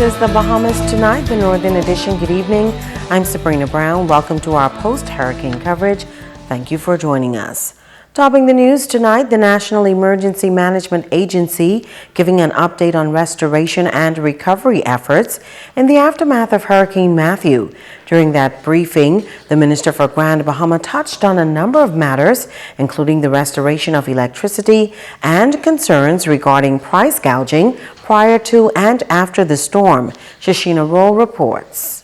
is the Bahamas Tonight, the Northern Edition. Good evening. I'm Sabrina Brown. Welcome to our post-hurricane coverage. Thank you for joining us. Topping the news tonight, the National Emergency Management Agency giving an update on restoration and recovery efforts in the aftermath of Hurricane Matthew. During that briefing, the Minister for Grand Bahama touched on a number of matters, including the restoration of electricity and concerns regarding price gouging prior to and after the storm. Shashina Roll reports.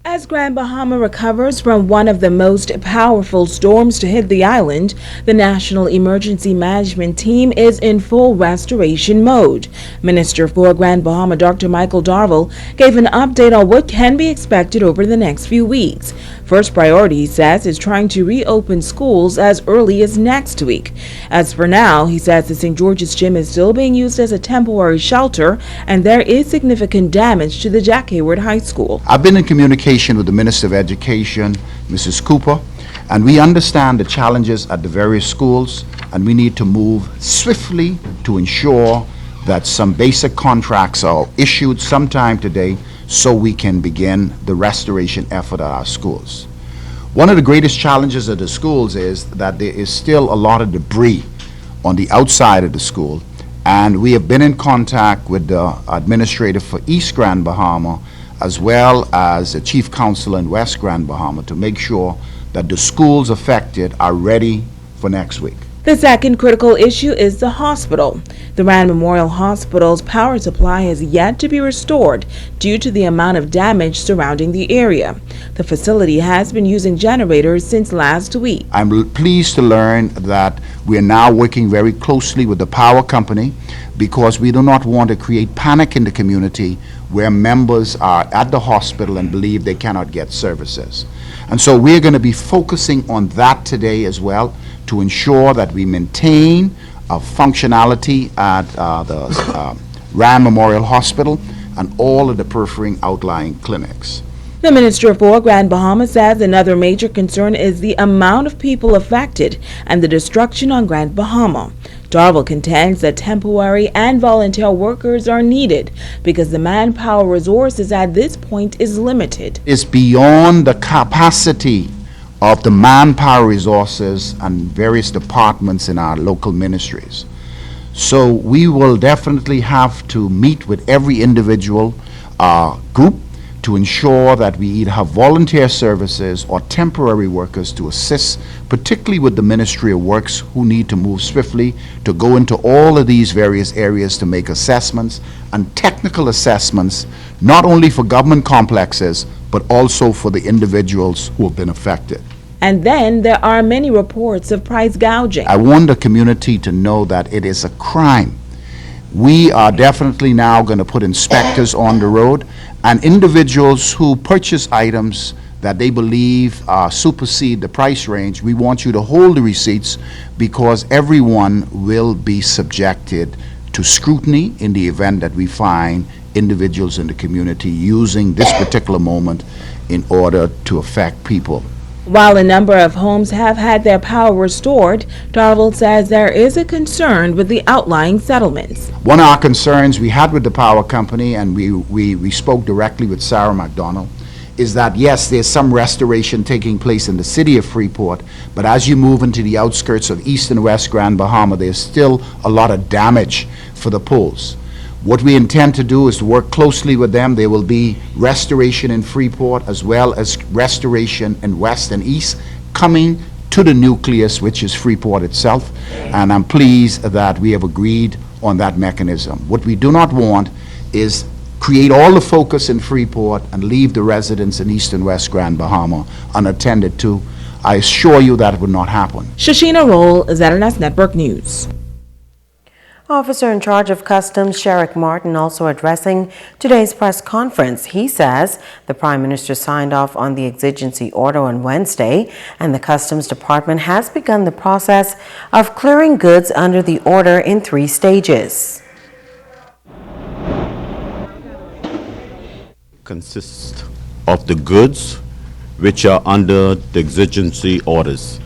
As Grand Bahama recovers from one of the most powerful storms to hit the island, the National Emergency Management Team is in full restoration mode. Minister for Grand Bahama Dr. Michael Darville gave an update on what can be expected over the next few weeks. First priority, he says, is trying to reopen schools as early as next week. As for now, he says the St. George's Gym is still being used as a temporary shelter, and there is significant damage to the Jack Hayward High School. I've been in communication with the Minister of Education, Mrs. Cooper, and we understand the challenges at the various schools, and we need to move swiftly to ensure that some basic contracts are issued sometime today so we can begin the restoration effort at our schools. One of the greatest challenges of the schools is that there is still a lot of debris on the outside of the school, and we have been in contact with the administrator for East Grand Bahama as well as the chief counselor in West Grand Bahama to make sure that the schools affected are ready for next week. The second critical issue is the hospital. The Rand Memorial Hospital's power supply has yet to be restored due to the amount of damage surrounding the area. The facility has been using generators since last week. I'm pleased to learn that we are now working very closely with the power company because we do not want to create panic in the community where members are at the hospital and believe they cannot get services. And so we're going to be focusing on that today as well to ensure that we maintain functionality at the Rand Memorial Hospital and all of the peripheral outlying clinics. The Minister for Grand Bahama says another major concern is the amount of people affected and the destruction on Grand Bahama. Darville contends that temporary and volunteer workers are needed because the manpower resources at this point is limited. It's beyond the capacity of the manpower resources and various departments in our local ministries. So we will definitely have to meet with every individual group to ensure that we either have volunteer services or temporary workers to assist, particularly with the Ministry of Works, who need to move swiftly to go into all of these various areas to make assessments and technical assessments, not only for government complexes, but also for the individuals who have been affected. And then there are many reports of price gouging. I want the community to know that it is a crime. We are definitely now going to put inspectors on the road, and individuals who purchase items that they believe supersede the price range, we want you to hold the receipts because everyone will be subjected to scrutiny in the event that we find individuals in the community using this particular moment in order to affect people. While a number of homes have had their power restored, Darville says there is a concern with the outlying settlements. One of our concerns we had with the power company, and we spoke directly with Sarah McDonald, is that yes, there's some restoration taking place in the city of Freeport, but as you move into the outskirts of East and West Grand Bahama, there's still a lot of damage for the poles. What we intend to do is to work closely with them. There will be restoration in Freeport as well as restoration in West and East coming to the nucleus, which is Freeport itself. And I'm pleased that we have agreed on that mechanism. What we do not want is create all the focus in Freeport and leave the residents in East and West Grand Bahama unattended to. I assure you that would not happen. Shashina Roll, ZNS Network News. Officer in charge of Customs, Sherrick Martin, also addressing today's press conference. He says the Prime Minister signed off on the exigency order on Wednesday, and the Customs Department has begun the process of clearing goods under the order in 3 stages. Consists of the goods which are under the exigency orders.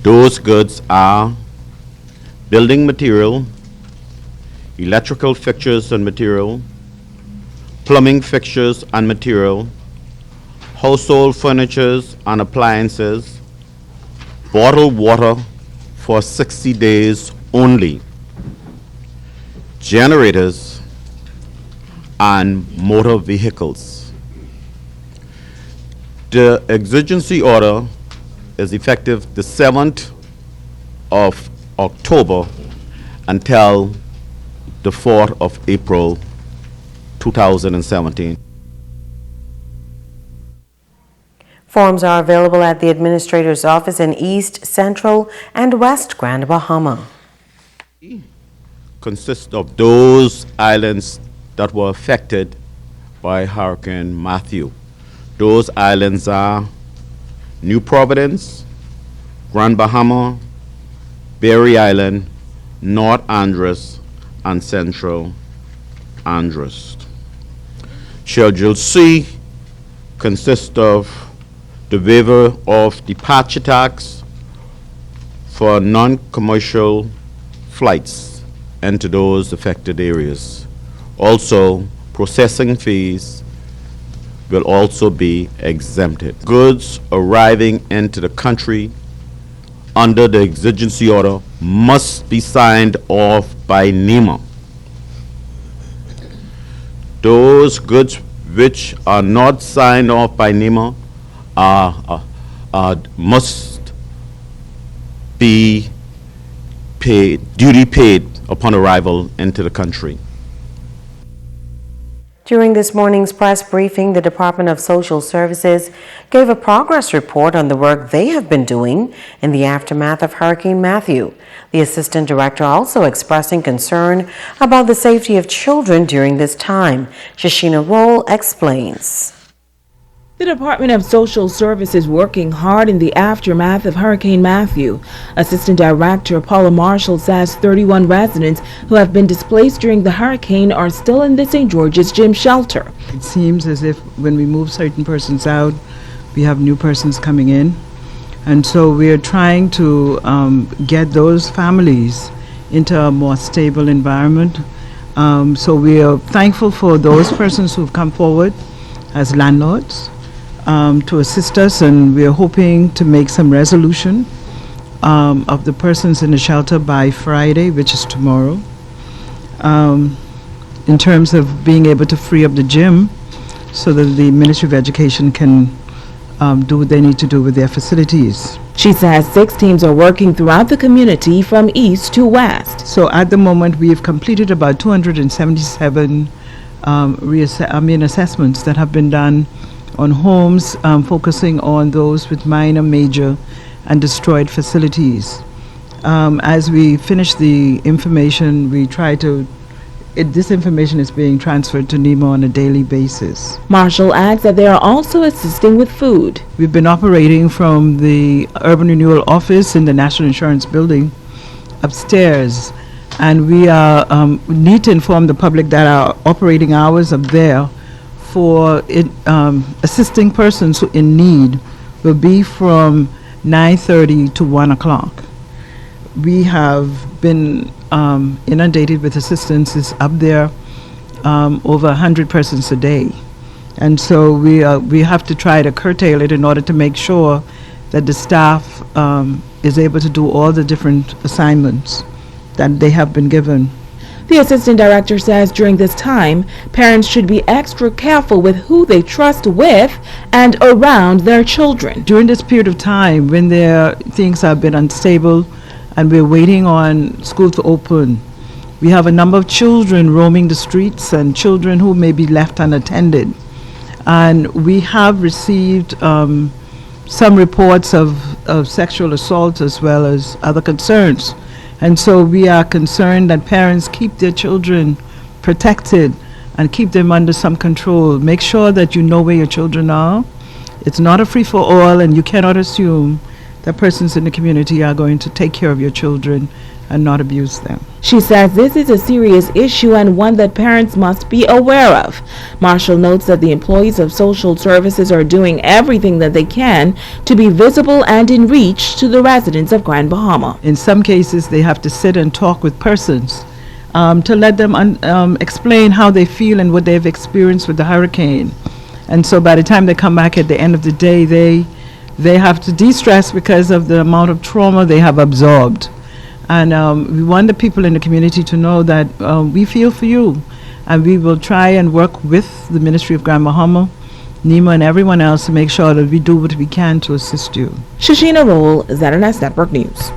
Those goods are building material, electrical fixtures and material, plumbing fixtures and material, household furnitures and appliances, bottled water for 60 days only, generators, and motor vehicles. The exigency order is effective the 7th of October until the 4th of April 2017. Forms are available at the Administrator's Office in East, Central, and West Grand Bahama. Consists of those islands that were affected by Hurricane Matthew. Those islands are New Providence, Grand Bahama, Berry Island, North Andros, and Central Andros. Schedule C consists of the waiver of departure tax for non-commercial flights into those affected areas. Also, processing fees will also be exempted. Goods arriving into the country under the exigency order must be signed off by NEMA. Those goods which are not signed off by NEMA must be duty paid upon arrival into the country. During this morning's press briefing, the Department of Social Services gave a progress report on the work they have been doing in the aftermath of Hurricane Matthew. The Assistant Director also expressing concern about the safety of children during this time. Shashina Roll explains. The Department of Social Services working hard in the aftermath of Hurricane Matthew. Assistant Director Paula Marshall says 31 residents who have been displaced during the hurricane are still in the St. George's Gym shelter. It seems as if when we move certain persons out, we have new persons coming in. And so we are trying to get those families into a more stable environment. So we are thankful for those persons who've come forward as landlords to assist us, and we are hoping to make some resolution of the persons in the shelter by Friday, which is tomorrow, in terms of being able to free up the gym so that the Ministry of Education can do what they need to do with their facilities. She says 6 teams are working throughout the community from east to west. So at the moment we have completed about 277 assessments that have been done on homes, focusing on those with minor, major, and destroyed facilities. As we finish the information, we try to this information is being transferred to NEMA on a daily basis. Marshall adds that they are also assisting with food. We've been operating from the Urban Renewal Office in the National Insurance Building upstairs, and we need to inform the public that our operating hours up there for assisting persons who in need will be from 9:30 to 1 o'clock. We have been inundated with assistances up there, over 100 persons a day. And so we have to try to curtail it in order to make sure that the staff is able to do all the different assignments that they have been given. The assistant director says during this time, parents should be extra careful with who they trust with and around their children. During this period of time when things have been unstable and we're waiting on school to open, we have a number of children roaming the streets and children who may be left unattended. And we have received some reports of sexual assault as well as other concerns. And so we are concerned that parents keep their children protected and keep them under some control. Make sure that you know where your children are. It's not a free-for-all, and you cannot assume that persons in the community are going to take care of your children and not abuse them. She says this is a serious issue and one that parents must be aware of. Marshall notes that the employees of social services are doing everything that they can to be visible and in reach to the residents of Grand Bahama. In some cases, they have to sit and talk with persons to let them explain how they feel and what they've experienced with the hurricane. And so by the time they come back at the end of the day, they have to de-stress because of the amount of trauma they have absorbed. And we want the people in the community to know that we feel for you, and we will try and work with the Ministry of Grand Bahama, NEMA, and everyone else to make sure that we do what we can to assist you. Shashina Roll, ZNS Network News.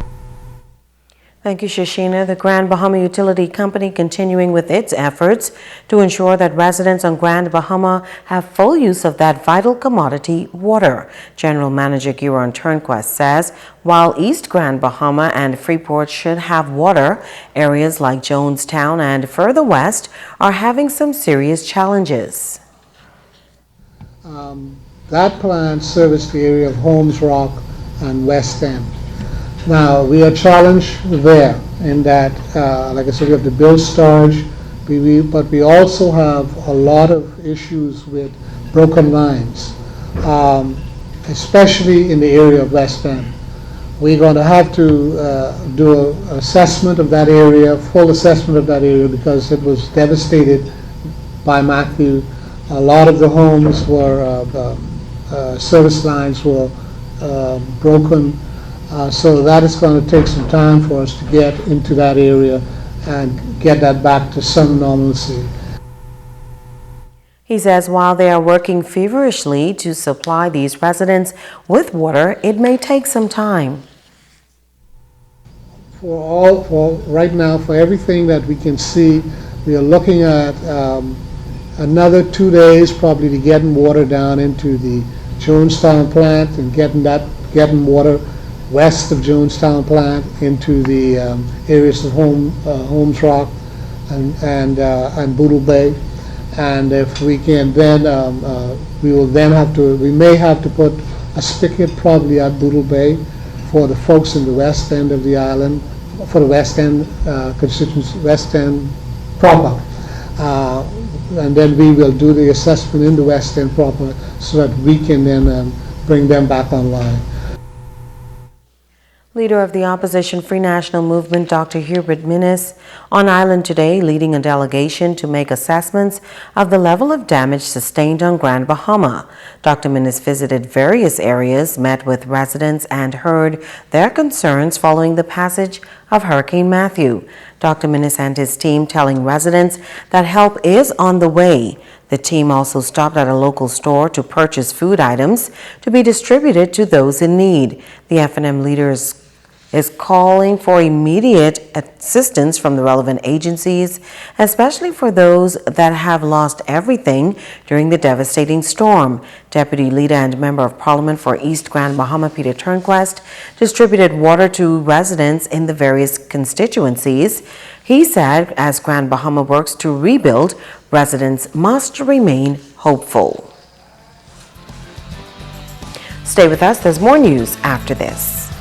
Thank you, Shashina. The Grand Bahama Utility Company continuing with its efforts to ensure that residents on Grand Bahama have full use of that vital commodity, water. General Manager Giron Turnquest says while East Grand Bahama and Freeport should have water, areas like Jonestown and further west are having some serious challenges. That plant serviced the area of Holmes Rock and West End. Now, we are challenged there in that, like I said, we have to build storage, but we also have a lot of issues with broken lines, especially in the area of West End. We're going to have to do an assessment of that area, full assessment of that area, because it was devastated by Matthew. A lot of the homes were, service lines were broken. So that is going to take some time for us to get into that area and get that back to some normalcy. He says while they are working feverishly to supply these residents with water, it may take some time. For right now, for everything that we can see, we are looking at another 2 days probably to getting water down into the Jonestown plant and getting water west of Jonestown plant into the areas of Holmes Rock and Boodle Bay. And if we can then, we may have to put a spigot probably at Boodle Bay for the folks in the west end of the island, for the west end constituency, west end proper. And then we will do the assessment in the west end proper so that we can then bring them back online. Leader of the opposition Free National Movement, Dr. Hubert Minnis, on island today leading a delegation to make assessments of the level of damage sustained on Grand Bahama. Dr. Minnis visited various areas, met with residents, and heard their concerns following the passage of Hurricane Matthew. Dr. Minnis and his team telling residents that help is on the way. The team also stopped at a local store to purchase food items to be distributed to those in need. The F&M leaders is calling for immediate assistance from the relevant agencies, especially for those that have lost everything during the devastating storm. Deputy Leader and Member of Parliament for East Grand Bahama, Peter Turnquest, distributed water to residents in the various constituencies. He said as Grand Bahama works to rebuild, residents must remain hopeful. Stay with us, there's more news after this.